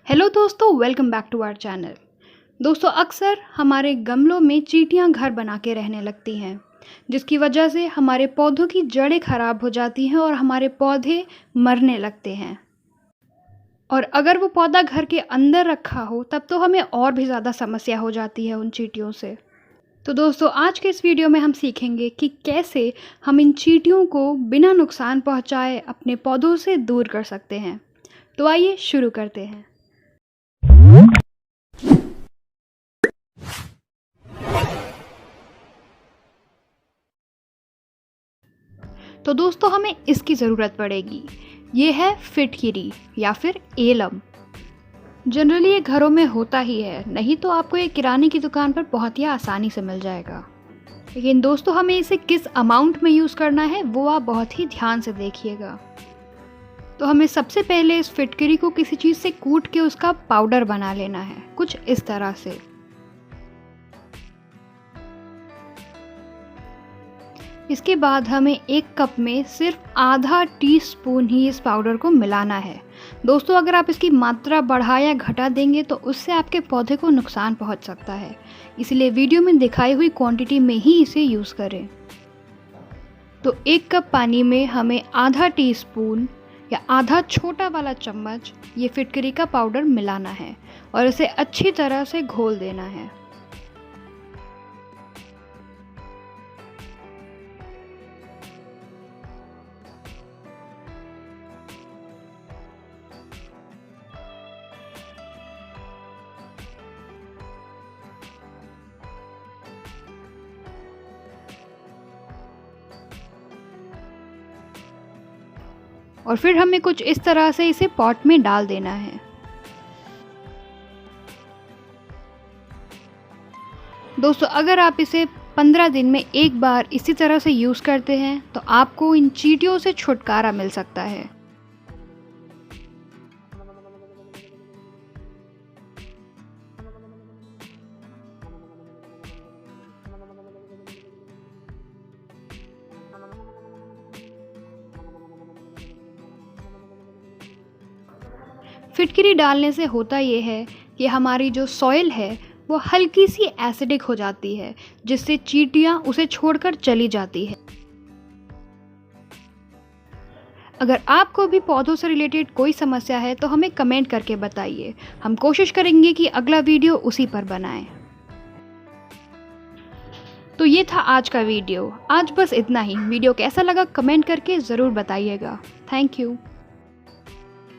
Hello दोस्तों, welcome back to our channel. दोस्तों, अक्सर हमारे गमलों में चींटियां घर बना के रहने लगती हैं, जिसकी वजह से हमारे पौधों की जड़ें खराब हो जाती हैं और हमारे पौधे मरने लगते हैं। और अगर वो पौधा घर के अंदर रखा हो तब तो हमें और भी ज़्यादा समस्या हो जाती है उन चींटियों से। तो दोस्तों, आज के इस वीडियो में हम सीखेंगे कि कैसे हम इन चींटियों को बिना नुकसान पहुंचाए अपने पौधों से दूर कर सकते हैं। तो आइए शुरू करते हैं। तो दोस्तों, हमें इसकी ज़रूरत पड़ेगी। ये है फिटकिरी या फिर एलम। जनरली ये घरों में होता ही है, नहीं तो आपको ये किराने की दुकान पर बहुत ही आसानी से मिल जाएगा। लेकिन दोस्तों, हमें इसे किस अमाउंट में यूज़ करना है वो आप बहुत ही ध्यान से देखिएगा। तो हमें सबसे पहले इस फिटकिरी को किसी चीज़ से कूट के उसका पाउडर बना लेना है, कुछ इस तरह से। इसके बाद हमें एक कप में सिर्फ आधा टीस्पून ही इस पाउडर को मिलाना है। दोस्तों, अगर आप इसकी मात्रा बढ़ा या घटा देंगे तो उससे आपके पौधे को नुकसान पहुंच सकता है, इसलिए वीडियो में दिखाई हुई क्वांटिटी में ही इसे यूज़ करें। तो एक कप पानी में हमें आधा टीस्पून या आधा छोटा वाला चम्मच ये फिटकरी का पाउडर मिलाना है और इसे अच्छी तरह से घोल देना है। और फिर हमें कुछ इस तरह से इसे पॉट में डाल देना है। दोस्तों, अगर आप इसे 15 दिन में एक बार इसी तरह से यूज़ करते हैं तो आपको इन चींटियों से छुटकारा मिल सकता है। फिटकिरी डालने से होता ये है कि हमारी जो सॉइल है वो हल्की सी एसिडिक हो जाती है, जिससे चींटियां उसे छोड़कर चली जाती है। अगर आपको भी पौधों से रिलेटेड कोई समस्या है तो हमें कमेंट करके बताइए, हम कोशिश करेंगे कि अगला वीडियो उसी पर बनाएं। तो ये था आज का वीडियो। आज बस इतना ही। वीडियो कैसा लगा कमेंट करके ज़रूर बताइएगा। Thank you.